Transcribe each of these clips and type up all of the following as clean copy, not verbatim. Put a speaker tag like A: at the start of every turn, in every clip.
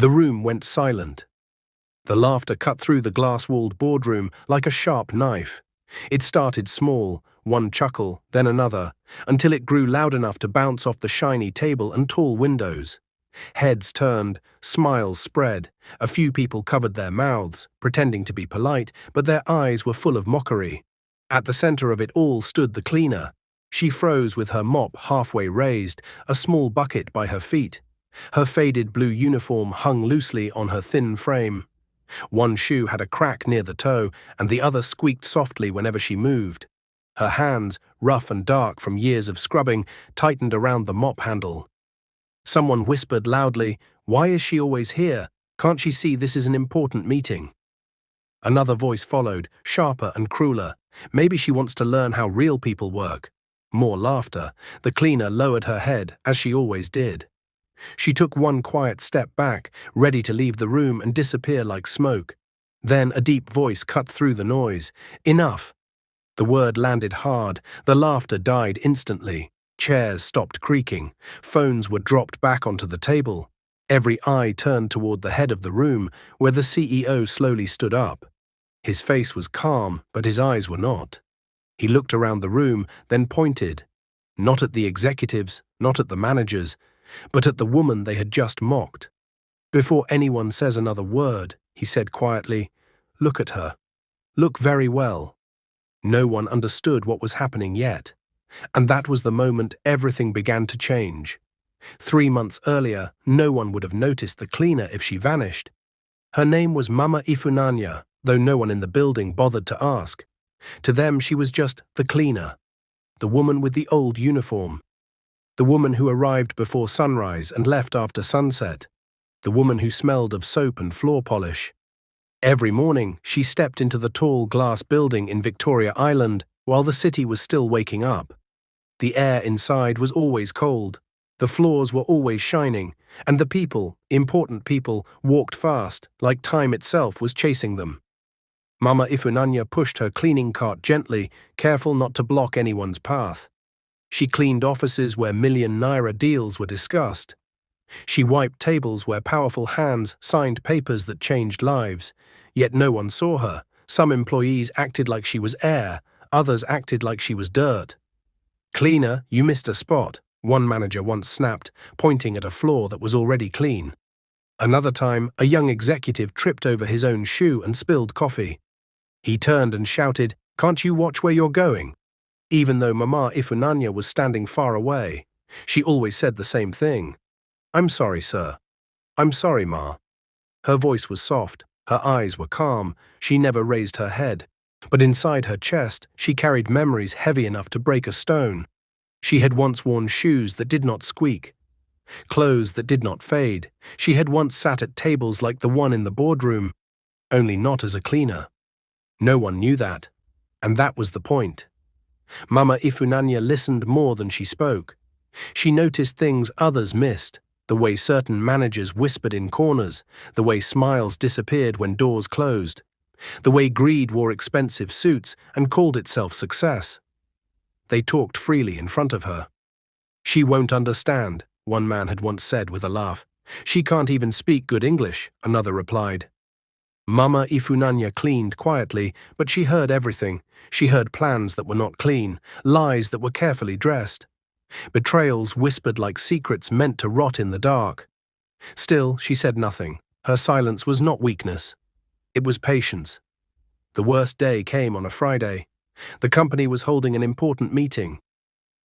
A: The room went silent. The laughter cut through the glass-walled boardroom like a sharp knife. It started small, one chuckle, then another, until it grew loud enough to bounce off the shiny table and tall windows. Heads turned, smiles spread. A few people covered their mouths, pretending to be polite, but their eyes were full of mockery. At the center of it all stood the cleaner. She froze with her mop halfway raised, a small bucket by her feet. Her faded blue uniform hung loosely on her thin frame. One shoe had a crack near the toe, and the other squeaked softly whenever she moved. Her hands, rough and dark from years of scrubbing, tightened around the mop handle. Someone whispered loudly, "Why is she always here? Can't she see this is an important meeting?" Another voice followed, sharper and crueler. "Maybe she wants to learn how real people work." More laughter. The cleaner lowered her head, as she always did. She took one quiet step back, ready to leave the room and disappear like smoke. Then a deep voice cut through the noise. "Enough!" The word landed hard. The laughter died instantly. Chairs stopped creaking. Phones were dropped back onto the table. Every eye turned toward the head of the room, where the CEO slowly stood up. His face was calm, but his eyes were not. He looked around the room, then pointed. Not at the executives, not at the managers, but at the woman they had just mocked. "Before anyone says another word," he said quietly, "look at her. Look very well." No one understood what was happening yet. And that was the moment everything began to change. 3 months earlier, no one would have noticed the cleaner if she vanished. Her name was Mama Ifunanya, though no one in the building bothered to ask. To them, she was just the cleaner, the woman with the old uniform, the woman who arrived before sunrise and left after sunset, the woman who smelled of soap and floor polish. Every morning, she stepped into the tall glass building in Victoria Island while the city was still waking up. The air inside was always cold, the floors were always shining, and the people, important people, walked fast, like time itself was chasing them. Mama Ifunanya pushed her cleaning cart gently, careful not to block anyone's path. She cleaned offices where millionaire deals were discussed. She wiped tables where powerful hands signed papers that changed lives. Yet no one saw her. Some employees acted like she was air, others acted like she was dirt. "Cleaner, you missed a spot," one manager once snapped, pointing at a floor that was already clean. Another time, a young executive tripped over his own shoe and spilled coffee. He turned and shouted, "Can't you watch where you're going?" Even though Mama Ifunanya was standing far away, she always said the same thing. "I'm sorry, sir. I'm sorry, Ma." Her voice was soft, her eyes were calm, she never raised her head. But inside her chest, she carried memories heavy enough to break a stone. She had once worn shoes that did not squeak, clothes that did not fade. She had once sat at tables like the one in the boardroom, only not as a cleaner. No one knew that, and that was the point. Mama Ifunanya listened more than she spoke. She noticed things others missed, the way certain managers whispered in corners, the way smiles disappeared when doors closed, the way greed wore expensive suits and called itself success. They talked freely in front of her. "She won't understand," one man had once said with a laugh. "She can't even speak good English," another replied. Mama Ifunanya cleaned quietly, but she heard everything. She heard plans that were not clean, lies that were carefully dressed, betrayals whispered like secrets meant to rot in the dark. Still, she said nothing. Her silence was not weakness. It was patience. The worst day came on a Friday. The company was holding an important meeting.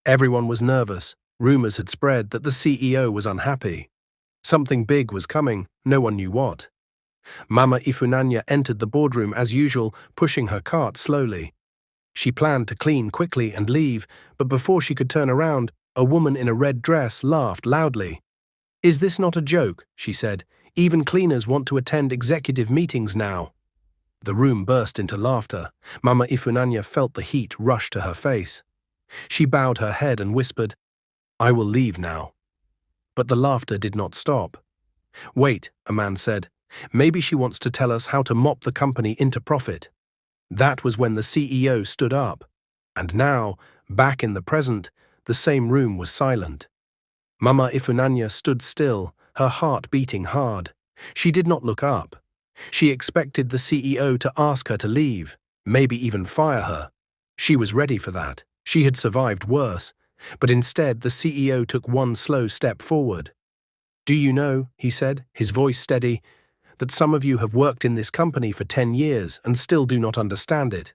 A: Everyone was nervous. Rumors had spread that the CEO was unhappy. Something big was coming, no one knew what. Mama Ifunanya entered the boardroom as usual, pushing her cart slowly. She planned to clean quickly and leave, but before she could turn around, a woman in a red dress laughed loudly. "Is this not a joke?" she said. "Even cleaners want to attend executive meetings now." The room burst into laughter. Mama Ifunanya felt the heat rush to her face. She bowed her head and whispered, "I will leave now." But the laughter did not stop. "Wait," a man said. "Maybe she wants to tell us how to mop the company into profit." That was when the CEO stood up. And now, back in the present, the same room was silent. Mama Ifunanya stood still, her heart beating hard. She did not look up. She expected the CEO to ask her to leave, maybe even fire her. She was ready for that. She had survived worse. But instead, the CEO took one slow step forward. "Do you know," he said, his voice steady, "that some of you have worked in this company for 10 years and still do not understand it?"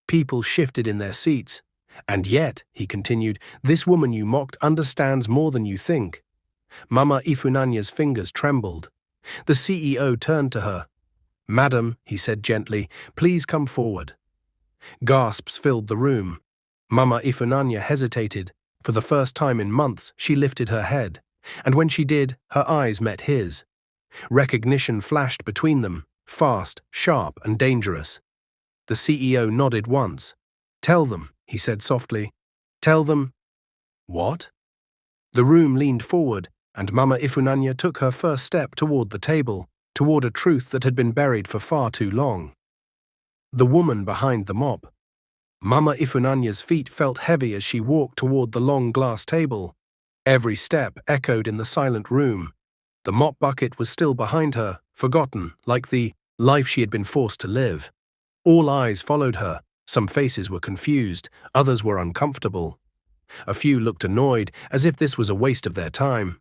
A: People shifted in their seats. "And yet," he continued, "this woman you mocked understands more than you think." Mama Ifunanya's fingers trembled. The CEO turned to her. "Madam," he said gently, "please come forward." Gasps filled the room. Mama Ifunanya hesitated. For the first time in months, she lifted her head, and when she did, her eyes met his. Recognition flashed between them, fast, sharp, and dangerous. The CEO nodded once. "Tell them," he said softly. "Tell them—" "What?" The room leaned forward, and Mama Ifunanya took her first step toward the table, toward a truth that had been buried for far too long. The woman behind the mop. Mama Ifunanya's feet felt heavy as she walked toward the long glass table. Every step echoed in the silent room. The mop bucket was still behind her, forgotten, like the life she had been forced to live. All eyes followed her. Some faces were confused, others were uncomfortable. A few looked annoyed, as if this was a waste of their time.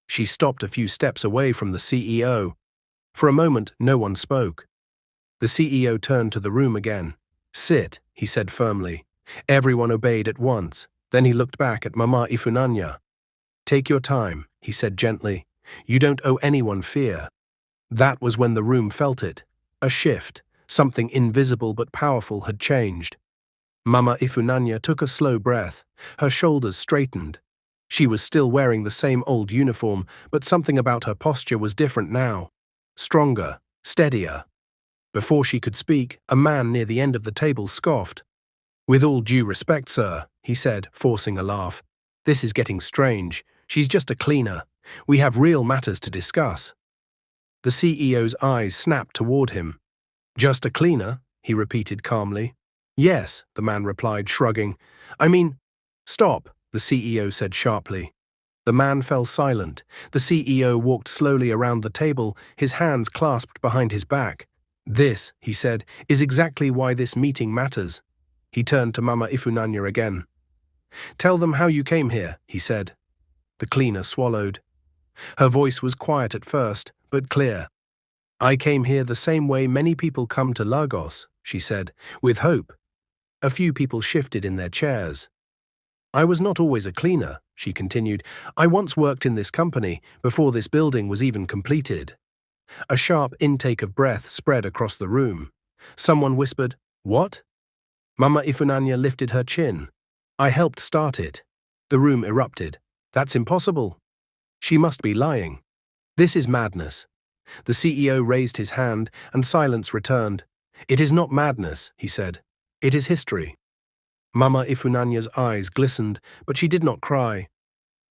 A: She stopped a few steps away from the CEO. For a moment, no one spoke. The CEO turned to the room again. "Sit," he said firmly. Everyone obeyed at once. Then he looked back at Mama Ifunanya. "Take your time," he said gently. "You don't owe anyone fear." That was when the room felt it. A shift. Something invisible but powerful had changed. Mama Ifunanya took a slow breath. Her shoulders straightened. She was still wearing the same old uniform, but something about her posture was different now. Stronger, steadier. Before she could speak, a man near the end of the table scoffed. "With all due respect, sir," he said, forcing a laugh. "This is getting strange. She's just a cleaner. We have real matters to discuss." The CEO's eyes snapped toward him. "Just a cleaner?" he repeated calmly. "Yes," the man replied, shrugging. "I mean—" "Stop," the CEO said sharply. The man fell silent. The CEO walked slowly around the table, his hands clasped behind his back. "This," he said, "is exactly why this meeting matters." He turned to Mama Ifunanya again. "Tell them how you came here," he said. The cleaner swallowed. Her voice was quiet at first, but clear. "I came here the same way many people come to Lagos," she said, "with hope." A few people shifted in their chairs. "I was not always a cleaner," she continued. "I once worked in this company, before this building was even completed." A sharp intake of breath spread across the room. Someone whispered, "What?" Mama Ifunanya lifted her chin. "I helped start it." The room erupted. "That's impossible." She must be lying. "This is madness." The CEO raised his hand, and silence returned. "It is not madness," he said. "It is history." Mama Ifunanya's eyes glistened, but she did not cry.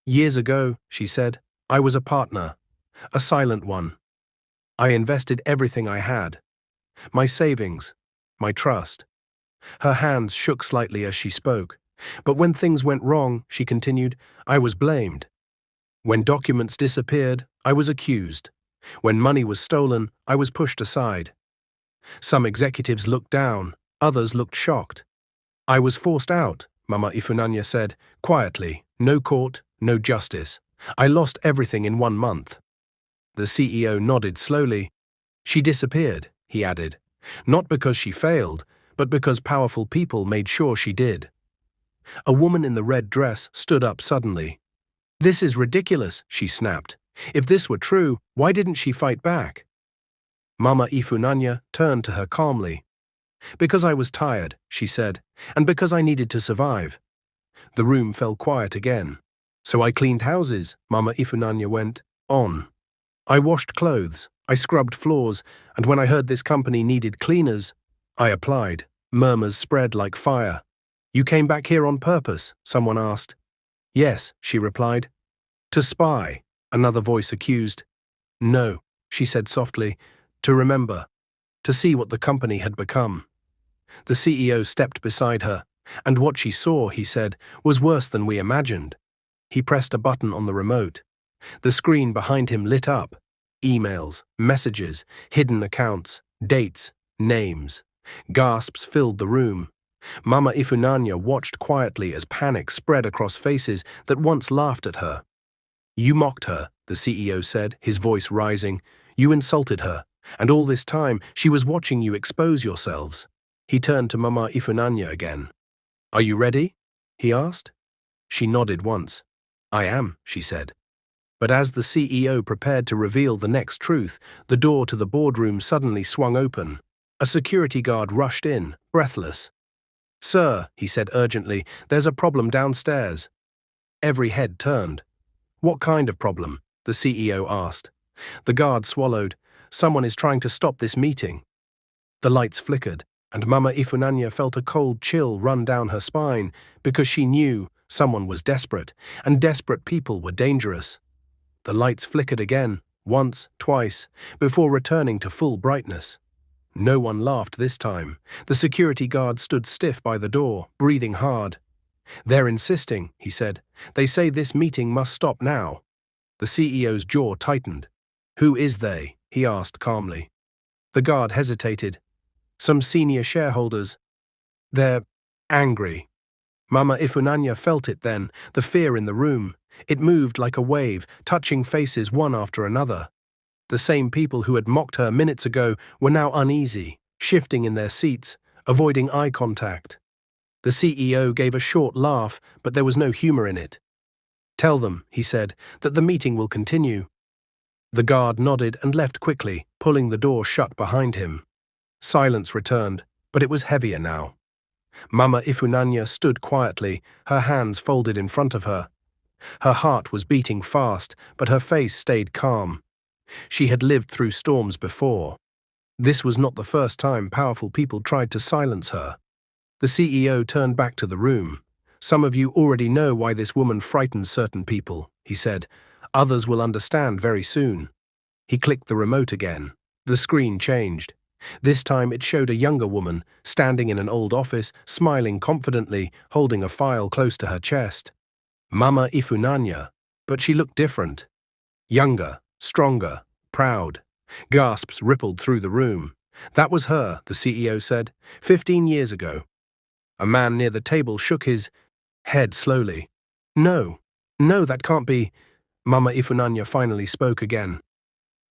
A: "Years ago," she said, "I was a partner, a silent one. I invested everything I had. My savings, my trust." Her hands shook slightly as she spoke. "But when things went wrong," she continued, "I was blamed. When documents disappeared, I was accused. When money was stolen, I was pushed aside. Some executives looked down, others looked shocked. I was forced out," Mama Ifunanya said, quietly. "No court, no justice. I lost everything in 1 month." The CEO nodded slowly. "She disappeared," he added. "Not because she failed, but because powerful people made sure she did." A woman in the red dress stood up suddenly. "This is ridiculous," she snapped. "If this were true, why didn't she fight back?" Mama Ifunanya turned to her calmly. "Because I was tired," she said, "and because I needed to survive." The room fell quiet again. "So I cleaned houses," Mama Ifunanya went on. "I washed clothes, I scrubbed floors, and when I heard this company needed cleaners, I applied." Murmurs spread like fire. "You came back here on purpose?" someone asked. "Yes," she replied. "To spy," another voice accused. "No," she said softly, "to remember, to see what the company had become." The CEO stepped beside her, and what she saw, he said, was worse than we imagined. He pressed a button on the remote. The screen behind him lit up. Emails, messages, hidden accounts, dates, names. Gasps filled the room. Mama Ifunanya watched quietly as panic spread across faces that once laughed at her. You mocked her, the CEO said, his voice rising. You insulted her, and all this time she was watching you expose yourselves. He turned to Mama Ifunanya again. Are you ready? He asked. She nodded once. I am, she said. But as the CEO prepared to reveal the next truth, the door to the boardroom suddenly swung open. A security guard rushed in, breathless. Sir, he said urgently, there's a problem downstairs. Every head turned. What kind of problem? The CEO asked. The guard swallowed. Someone is trying to stop this meeting. The lights flickered, and Mama Ifunanya felt a cold chill run down her spine because she knew someone was desperate, and desperate people were dangerous. The lights flickered again, once, twice, before returning to full brightness. No one laughed this time. The security guard stood stiff by the door, breathing hard. They're insisting, he said. They say this meeting must stop now. The CEO's jaw tightened. Who is they? He asked calmly. The guard hesitated. Some senior shareholders. They're angry. Mama Ifunanya felt it then, the fear in the room. It moved like a wave, touching faces one after another. The same people who had mocked her minutes ago were now uneasy, shifting in their seats, avoiding eye contact. The CEO gave a short laugh, but there was no humor in it. Tell them, he said, that the meeting will continue. The guard nodded and left quickly, pulling the door shut behind him. Silence returned, but it was heavier now. Mama Ifunanya stood quietly, her hands folded in front of her. Her heart was beating fast, but her face stayed calm. She had lived through storms before. This was not the first time powerful people tried to silence her. The CEO turned back to the room. Some of you already know why this woman frightens certain people, he said. Others will understand very soon. He clicked the remote again. The screen changed. This time it showed a younger woman, standing in an old office, smiling confidently, holding a file close to her chest. Mama Ifunanya, but she looked different. Younger, stronger, proud. Gasps rippled through the room. That was her, the CEO said, 15 years ago. A man near the table shook his head slowly. No, that can't be. Mama Ifunanya finally spoke again.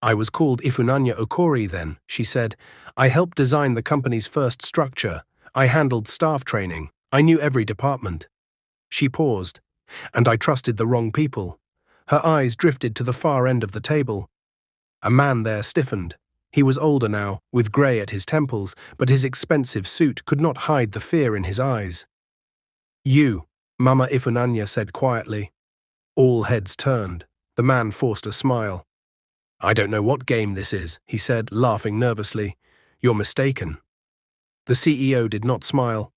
A: I was called Ifunanya Okori then, she said. I helped design the company's first structure. I handled staff training. I knew every department. She paused. And I trusted the wrong people. Her eyes drifted to the far end of the table. A man there stiffened. He was older now, with grey at his temples, but his expensive suit could not hide the fear in his eyes. You, Mama Ifunanya said quietly. All heads turned. The man forced a smile. I don't know what game this is, he said, laughing nervously. You're mistaken. The CEO did not smile.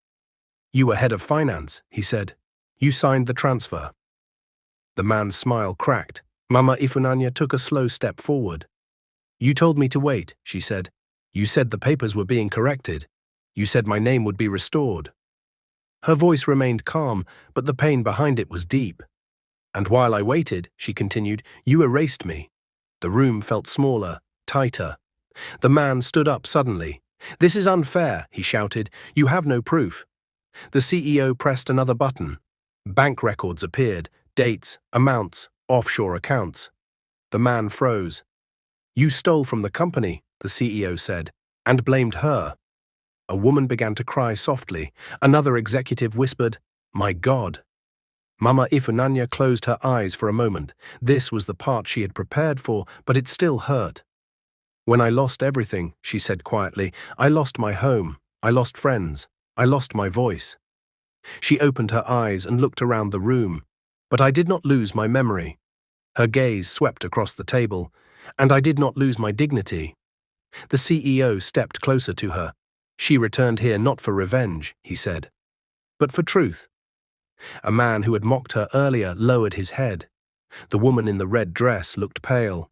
A: You were head of finance, he said. You signed the transfer. The man's smile cracked. Mama Ifunanya took a slow step forward. You told me to wait, she said. You said the papers were being corrected. You said my name would be restored. Her voice remained calm, but the pain behind it was deep. And while I waited, she continued, you erased me. The room felt smaller, tighter. The man stood up suddenly. This is unfair, he shouted. You have no proof. The CEO pressed another button. Bank records appeared, dates, amounts, offshore accounts. The man froze. You stole from the company, the CEO said, and blamed her. A woman began to cry softly. Another executive whispered, My God. Mama Ifunanya closed her eyes for a moment. This was the part she had prepared for, but it still hurt. When I lost everything, she said quietly, I lost my home, I lost friends, I lost my voice. She opened her eyes and looked around the room, but I did not lose my memory. Her gaze swept across the table, and I did not lose my dignity. The CEO stepped closer to her. She returned here not for revenge, he said, but for truth. A man who had mocked her earlier lowered his head. The woman in the red dress looked pale.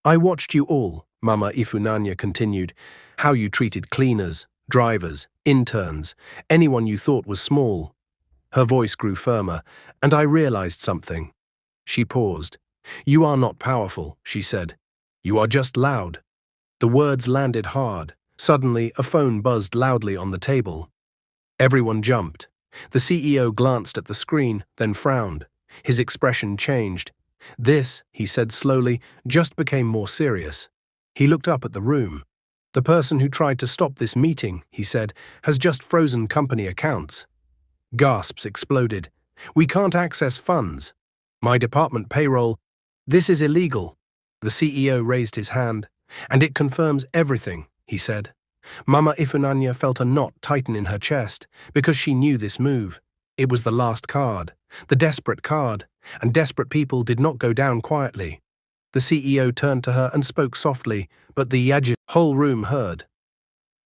A: I watched you all, Mama Ifunanya continued, how you treated cleaners, drivers, interns, anyone you thought was small. Her voice grew firmer, and I realized something. She paused. You are not powerful, she said. You are just loud. The words landed hard. Suddenly, a phone buzzed loudly on the table. Everyone jumped. The CEO glanced at the screen, then frowned. His expression changed. This, he said slowly, just became more serious. He looked up at the room. The person who tried to stop this meeting, he said, has just frozen company accounts. Gasps exploded. We can't access funds. My department payroll. This is illegal. The CEO raised his hand. And it confirms everything, he said. Mama Ifunanya felt a knot tighten in her chest because she knew this move. It was the last card, the desperate card, and desperate people did not go down quietly. The CEO turned to her and spoke softly, but the whole room heard.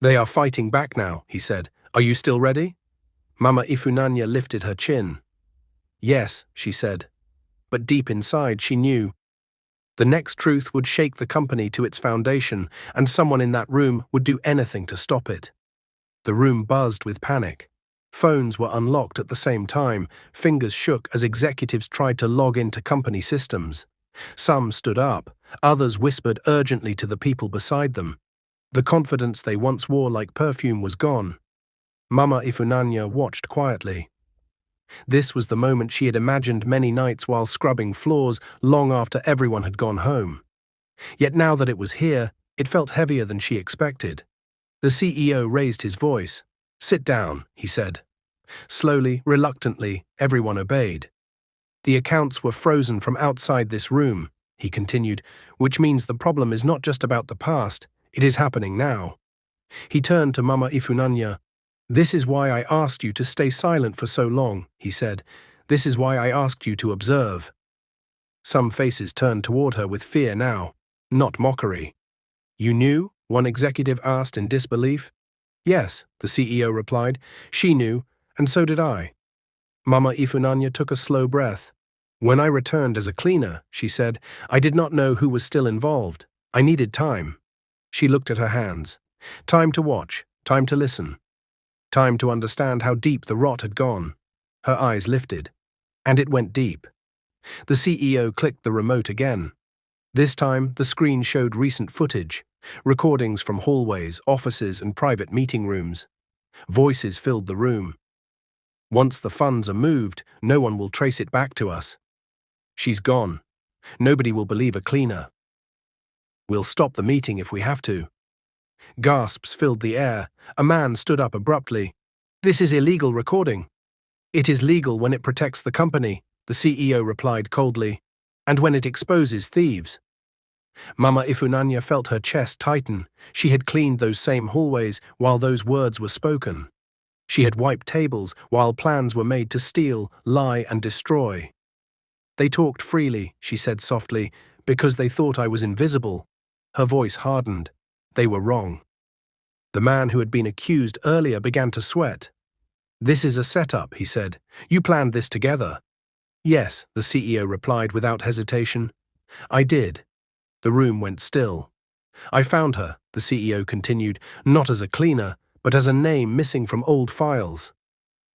A: They are fighting back now, he said. Are you still ready? Mama Ifunanya lifted her chin. Yes, she said. But deep inside she knew. The next truth would shake the company to its foundation, and someone in that room would do anything to stop it. The room buzzed with panic. Phones were unlocked at the same time, fingers shook as executives tried to log into company systems. Some stood up, others whispered urgently to the people beside them. The confidence they once wore like perfume was gone. Mama Ifunanya watched quietly. This was the moment she had imagined many nights while scrubbing floors long after everyone had gone home. Yet now that it was here, it felt heavier than she expected. The CEO raised his voice. Sit down, he said. Slowly, reluctantly, everyone obeyed. The accounts were frozen from outside this room, he continued, which means the problem is not just about the past, it is happening now. He turned to Mama Ifunanya. This is why I asked you to stay silent for so long, he said. This is why I asked you to observe. Some faces turned toward her with fear now, not mockery. You knew? One executive asked in disbelief. Yes, the CEO replied. She knew, and so did I. Mama Ifunanya took a slow breath. When I returned as a cleaner, she said, I did not know who was still involved. I needed time. She looked at her hands. Time to watch, time to listen. Time to understand how deep the rot had gone. Her eyes lifted. And it went deep. The CEO clicked the remote again. This time, the screen showed recent footage, recordings from hallways, offices, and private meeting rooms. Voices filled the room. Once the funds are moved, no one will trace it back to us. She's gone. Nobody will believe a cleaner. We'll stop the meeting if we have to. Gasps filled the air. A man stood up abruptly. This is illegal recording. It is legal when it protects the company, the CEO replied coldly, and when it exposes thieves. Mama Ifunanya felt her chest tighten. She had cleaned those same hallways while those words were spoken. She had wiped tables while plans were made to steal, lie, and destroy. They talked freely, she said softly, because they thought I was invisible. Her voice hardened. They were wrong. The man who had been accused earlier began to sweat. This is a setup, he said. You planned this together. Yes, the CEO replied without hesitation. I did. The room went still. I found her, the CEO continued, not as a cleaner, but as a name missing from old files.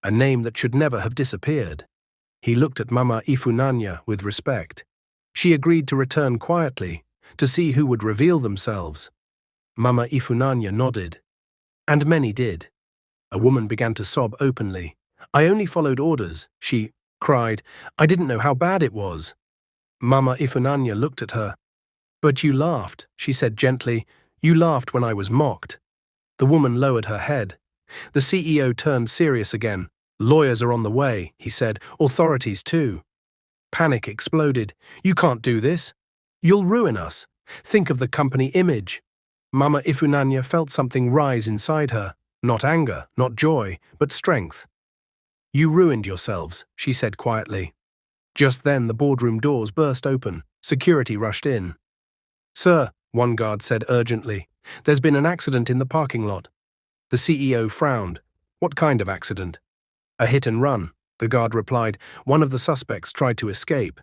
A: A name that should never have disappeared. He looked at Mama Ifunanya with respect. She agreed to return quietly, to see who would reveal themselves. Mama Ifunanya nodded. And many did. A woman began to sob openly. I only followed orders, she cried. I didn't know how bad it was. Mama Ifunanya looked at her. But you laughed, she said gently. You laughed when I was mocked. The woman lowered her head. The CEO turned serious again. Lawyers are on the way, he said. Authorities too. Panic exploded. You can't do this. You'll ruin us. Think of the company image. Mama Ifunanya felt something rise inside her. Not anger, not joy, but strength. You ruined yourselves, she said quietly. Just then the boardroom doors burst open. Security rushed in. Sir, one guard said urgently, there's been an accident in the parking lot. The CEO frowned. What kind of accident? A hit and run, the guard replied. One of the suspects tried to escape.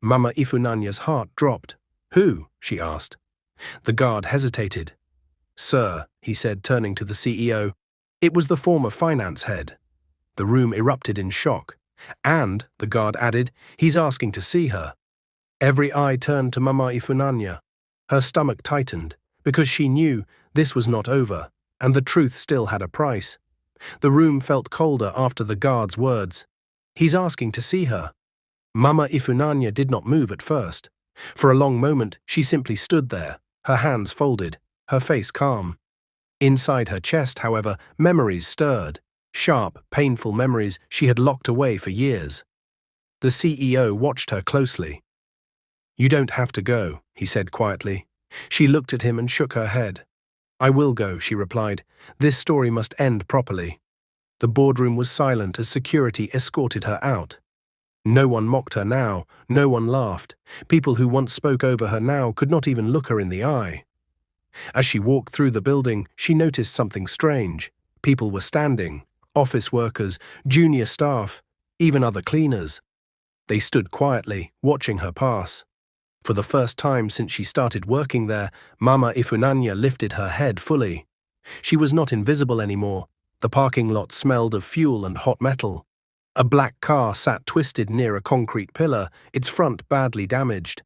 A: Mama Ifunanya's heart dropped. Who? She asked. The guard hesitated. Sir, he said, turning to the CEO, it was the former finance head. The room erupted in shock. And, the guard added, he's asking to see her. Every eye turned to Mama Ifunanya. Her stomach tightened, because she knew this was not over, and the truth still had a price. The room felt colder after the guard's words. He's asking to see her. Mama Ifunanya did not move at first. For a long moment, she simply stood there, her hands folded, her face calm. Inside her chest, however, memories stirred, sharp, painful memories she had locked away for years. The CEO watched her closely. "You don't have to go," he said quietly. She looked at him and shook her head. "I will go," she replied. "This story must end properly." The boardroom was silent as security escorted her out. No one mocked her now, no one laughed. People who once spoke over her now could not even look her in the eye. As she walked through the building, she noticed something strange. People were standing, office workers, junior staff, even other cleaners. They stood quietly, watching her pass. For the first time since she started working there, Mama Ifunanya lifted her head fully. She was not invisible anymore. The parking lot smelled of fuel and hot metal. A black car sat twisted near a concrete pillar, its front badly damaged.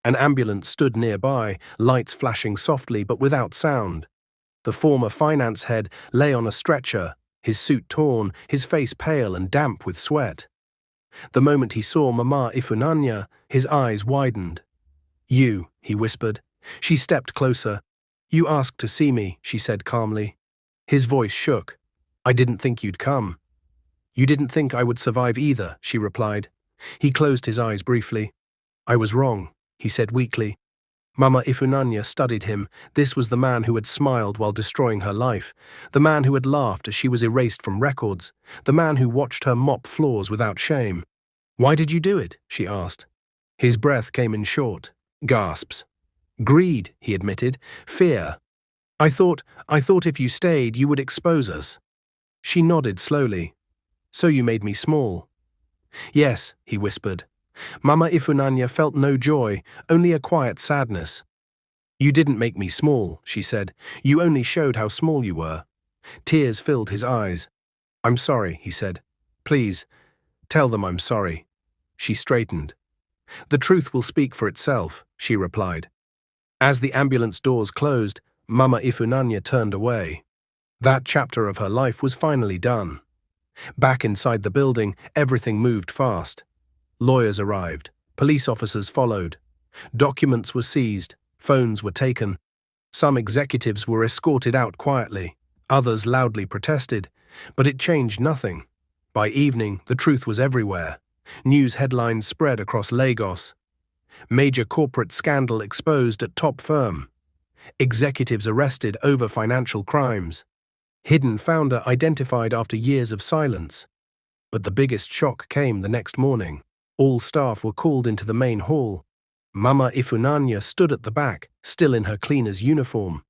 A: An ambulance stood nearby, lights flashing softly but without sound. The former finance head lay on a stretcher, his suit torn, his face pale and damp with sweat. The moment he saw Mama Ifunanya, his eyes widened. "You," he whispered. She stepped closer. "You asked to see me," she said calmly. His voice shook. "I didn't think you'd come." "You didn't think I would survive either," she replied. He closed his eyes briefly. "I was wrong," he said weakly. Mama Ifunanya studied him. This was the man who had smiled while destroying her life, the man who had laughed as she was erased from records, the man who watched her mop floors without shame. "Why did you do it?" she asked. His breath came in short, gasps. "Greed," he admitted. "Fear. I thought if you stayed, you would expose us." She nodded slowly. "So you made me small." "Yes," he whispered. Mama Ifunanya felt no joy, only a quiet sadness. "You didn't make me small," she said. "You only showed how small you were." Tears filled his eyes. "I'm sorry," he said. "Please, tell them I'm sorry." She straightened. "The truth will speak for itself," she replied. As the ambulance doors closed, Mama Ifunanya turned away. That chapter of her life was finally done. Back inside the building, everything moved fast. Lawyers arrived, police officers followed. Documents were seized, phones were taken. Some executives were escorted out quietly, others loudly protested, but it changed nothing. By evening, the truth was everywhere. News headlines spread across Lagos. Major corporate scandal exposed at top firm. Executives arrested over financial crimes. Hidden founder identified after years of silence. But the biggest shock came the next morning. All staff were called into the main hall. Mama Ifunanya stood at the back, still in her cleaner's uniform.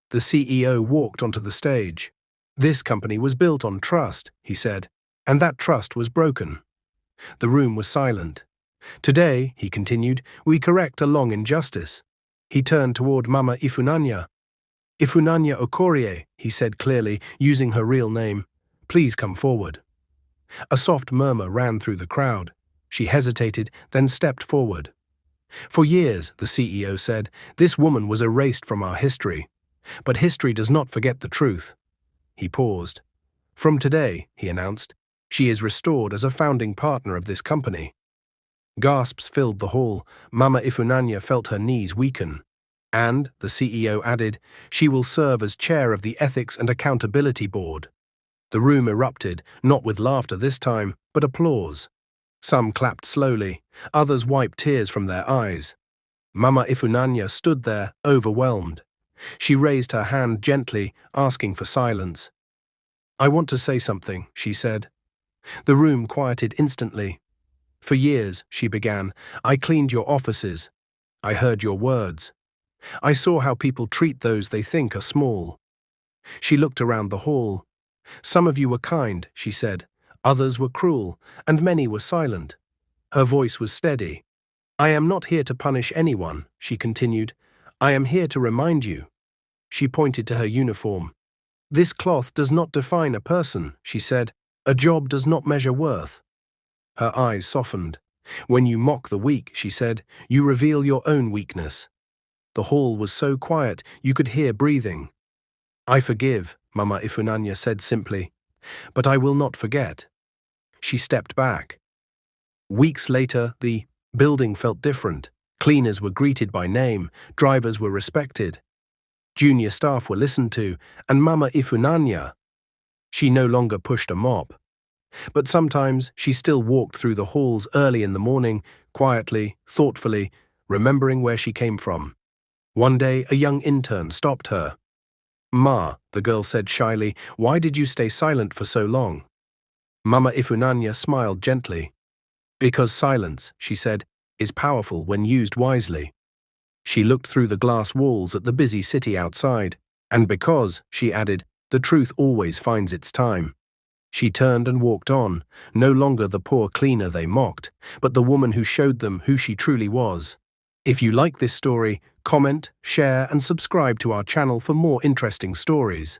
A: The CEO walked onto the stage. "This company was built on trust," he said, "and that trust was broken." The room was silent. "Today," he continued, "we correct a long injustice." He turned toward Mama Ifunanya. "Ifunanya Okorie," he said clearly, using her real name. "Please come forward." A soft murmur ran through the crowd. She hesitated, then stepped forward. "For years," the CEO said, "this woman was erased from our history. But history does not forget the truth." He paused. "From today," he announced, "she is restored as a founding partner of this company." Gasps filled the hall. Mama Ifunanya felt her knees weaken. "And," the CEO added, "she will serve as chair of the Ethics and Accountability Board." The room erupted, not with laughter this time, but applause. Some clapped slowly, others wiped tears from their eyes. Mama Ifunanya stood there, overwhelmed. She raised her hand gently, asking for silence. "I want to say something," she said. The room quieted instantly. "For years," she began, "I cleaned your offices. I heard your words. I saw how people treat those they think are small." She looked around the hall. "Some of you were kind," she said. "Others were cruel, and many were silent." Her voice was steady. "I am not here to punish anyone," she continued. "I am here to remind you." She pointed to her uniform. "This cloth does not define a person," she said. "A job does not measure worth." Her eyes softened. "When you mock the weak," she said, "you reveal your own weakness." The hall was so quiet you could hear breathing. "I forgive," Mama Ifunanya said simply, "but I will not forget." She stepped back. Weeks later, the building felt different. Cleaners were greeted by name, drivers were respected, junior staff were listened to, and Mama Ifunanya, she no longer pushed a mop. But sometimes she still walked through the halls early in the morning, quietly, thoughtfully, remembering where she came from. One day, a young intern stopped her. "Ma," the girl said shyly, "why did you stay silent for so long?" Mama Ifunanya smiled gently. "Because silence," she said, "is powerful when used wisely." She looked through the glass walls at the busy city outside. "And because," she added, "the truth always finds its time." She turned and walked on, no longer the poor cleaner they mocked, but the woman who showed them who she truly was. If you like this story, comment, share, and subscribe to our channel for more interesting stories.